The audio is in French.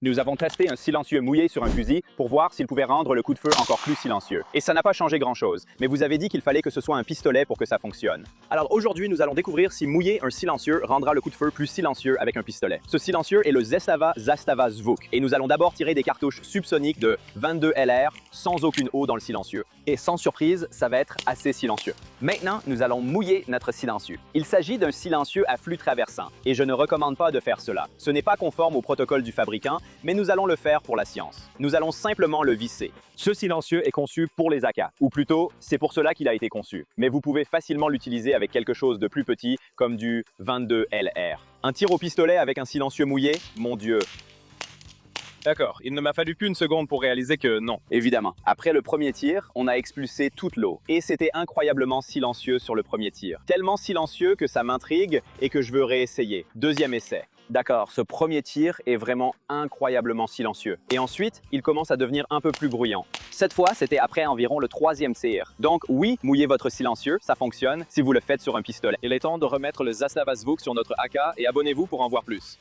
Nous avons testé un silencieux mouillé sur un fusil pour voir s'il pouvait rendre le coup de feu encore plus silencieux. Et ça n'a pas changé grand-chose, mais vous avez dit qu'il fallait que ce soit un pistolet pour que ça fonctionne. Alors aujourd'hui, nous allons découvrir si mouiller un silencieux rendra le coup de feu plus silencieux avec un pistolet. Ce silencieux est le Zestava Zastava Zvuk, et nous allons d'abord tirer des cartouches subsoniques de 22 LR sans aucune eau dans le silencieux. Et sans surprise, ça va être assez silencieux. Maintenant, nous allons mouiller notre silencieux. Il s'agit d'un silencieux à flux traversant, et je ne recommande pas de faire cela. Ce n'est pas conforme au protocole du fabricant, mais nous allons le faire pour la science. Nous allons simplement le visser. Ce silencieux est conçu pour les AK, ou plutôt, c'est pour cela qu'il a été conçu. Mais vous pouvez facilement l'utiliser avec quelque chose de plus petit, comme du 22 LR. Un tir au pistolet avec un silencieux mouillé, mon Dieu. D'accord, il ne m'a fallu qu'une seconde pour réaliser que non. Évidemment. Après le premier tir, on a expulsé toute l'eau. Et c'était incroyablement silencieux sur le premier tir. Tellement silencieux que ça m'intrigue et que je veux réessayer. Deuxième essai. D'accord, ce premier tir est vraiment incroyablement silencieux. Et ensuite, il commence à devenir un peu plus bruyant. Cette fois, c'était après environ le troisième tir. Donc oui, mouillez votre silencieux, ça fonctionne si vous le faites sur un pistolet. Il est temps de remettre le Zastava Zvuk sur notre AK et abonnez-vous pour en voir plus.